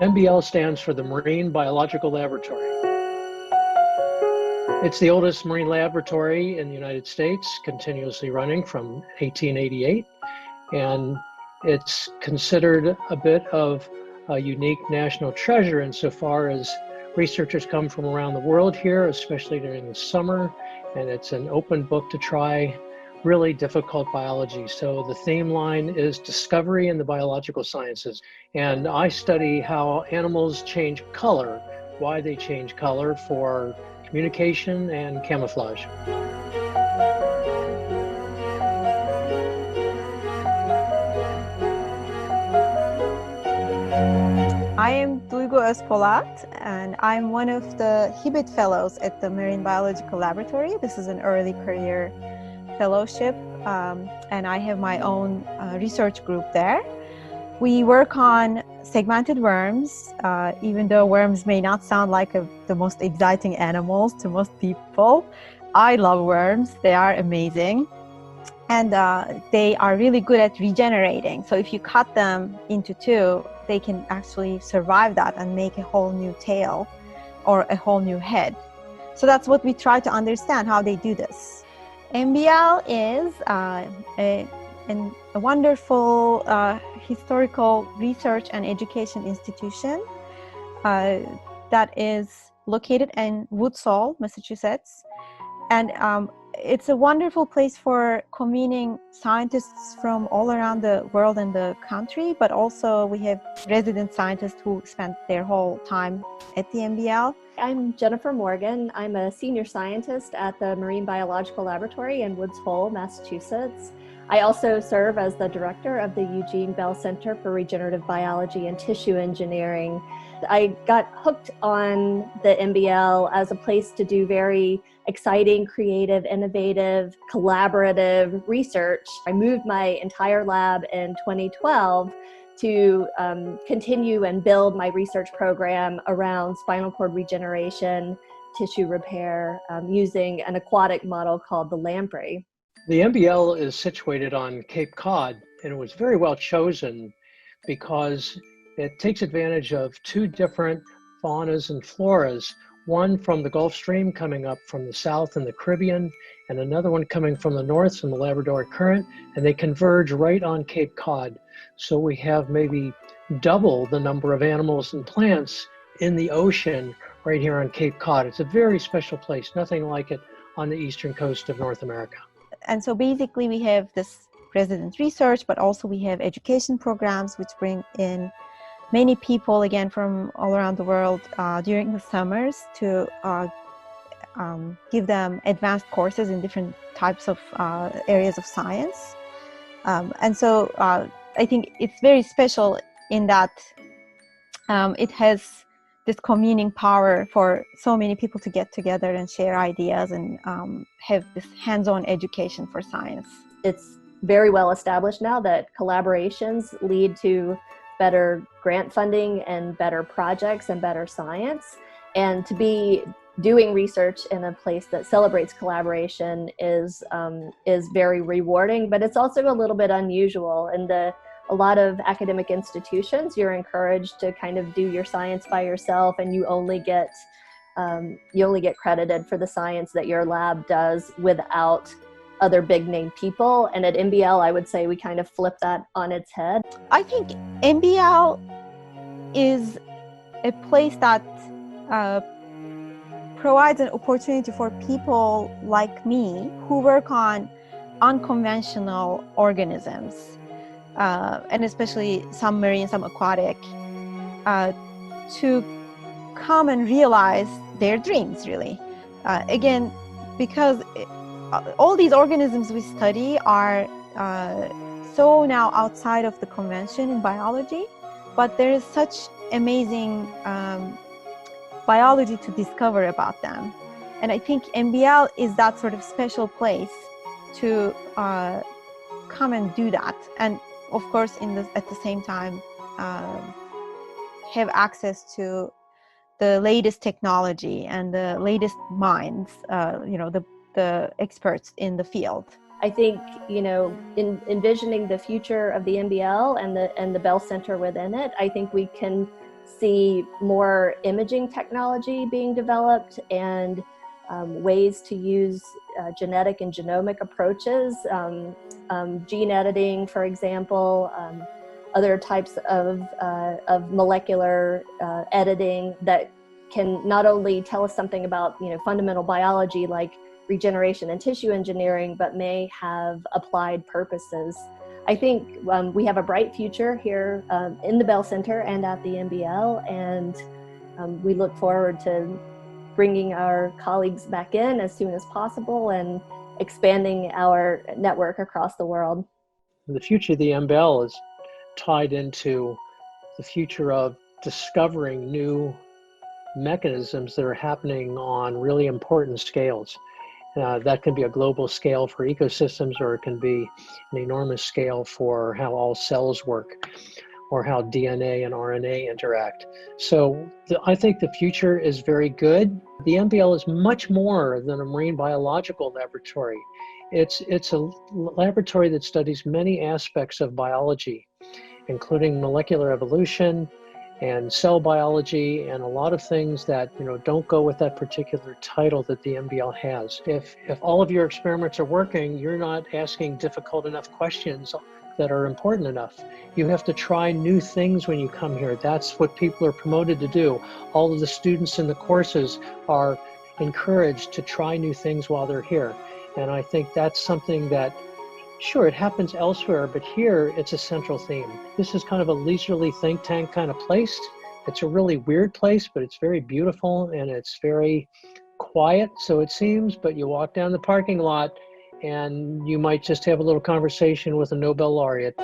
MBL stands for the Marine Biological Laboratory. It's the oldest marine laboratory in the United States, continuously running from 1888, and it's considered a bit of a unique national treasure insofar as researchers come from around the world here, especially during the summer, and it's an open book to try really difficult biology. So the theme line is discovery in the biological sciences. And I study how animals change color, why they change color for communication and camouflage. I am Duygu Özpolat, and I'm one of the Hibbett Fellows at the Marine Biological Laboratory. This is an early career fellowship, and I have my own research group there. We work on segmented worms, even though worms may not sound like the most exciting animals to most people. I love worms, they are amazing. And they are really good at regenerating. So if you cut them into two, they can actually survive that and make a whole new tail or a whole new head. So that's what we try to understand, how they do this. MBL is a wonderful historical research and education institution that is located in Woodhull, Massachusetts. And it's a wonderful place for convening scientists from all around the world and the country, but also we have resident scientists who spend their whole time at the MBL. I'm Jennifer Morgan. I'm a senior scientist at the Marine Biological Laboratory in Woods Hole, Massachusetts. I also serve as the director of the Eugene Bell Center for Regenerative Biology and Tissue Engineering. I got hooked on the MBL as a place to do very exciting, creative, innovative, collaborative research. I moved my entire lab in 2012 to continue and build my research program around spinal cord regeneration, tissue repair, using an aquatic model called the lamprey. The MBL is situated on Cape Cod, and it was very well chosen because it takes advantage of two different faunas and floras, one from the Gulf Stream coming up from the south in the Caribbean, and another one coming from the north from the Labrador Current, and they converge right on Cape Cod. So we have maybe double the number of animals and plants in the ocean right here on Cape Cod. It's a very special place, nothing like it on the eastern coast of North America. And so basically we have this resident research, but also we have education programs which bring in many people, again, from all around the world during the summers to give them advanced courses in different types of areas of science. And so I think it's very special in that it has this convening power for so many people to get together and share ideas and have this hands-on education for science. It's very well established now that collaborations lead to better grant funding and better projects and better science. And to be doing research in a place that celebrates collaboration is very rewarding, but it's also a little bit unusual. In a lot of academic institutions, you're encouraged to kind of do your science by yourself, and you only get credited for the science that your lab does without other big name people. And at MBL, I would say we kind of flip that on its head. I think MBL is a place that provides an opportunity for people like me who work on unconventional organisms, and especially some marine, some aquatic, to come and realize their dreams, really. Again, because all these organisms we study are so now outside of the convention in biology, but there is such amazing biology to discover about them. And I think MBL is that sort of special place to come and do that. And of course, at the same time, have access to the latest technology and the latest minds, the experts in the field. I think, in envisioning the future of the MBL and the Bell Center within it, I think we can see more imaging technology being developed and ways to use genetic and genomic approaches, gene editing, for example, other types of molecular editing that can not only tell us something about fundamental biology like regeneration and tissue engineering, but may have applied purposes. I think we have a bright future here in the Bell Center and at the MBL, and we look forward to bringing our colleagues back in as soon as possible and expanding our network across the world. The future of the MBL is tied into the future of discovering new mechanisms that are happening on really important scales. That can be a global scale for ecosystems, or it can be an enormous scale for how all cells work, or how DNA and RNA interact. So I think the future is very good. The MBL is much more than a marine biological laboratory. It's a laboratory that studies many aspects of biology, including molecular evolution and cell biology, and a lot of things that don't go with that particular title that the MBL has. If all of your experiments are working, you're not asking difficult enough questions that are important enough. You have to try new things when you come here. That's what people are promoted to do. All of the students in the courses are encouraged to try new things while they're here. And I think that's something that, sure, it happens elsewhere, but here it's a central theme. This is kind of a leisurely think tank kind of place. It's a really weird place, but it's very beautiful and it's very quiet, so it seems, but you walk down the parking lot and you might just have a little conversation with a Nobel laureate.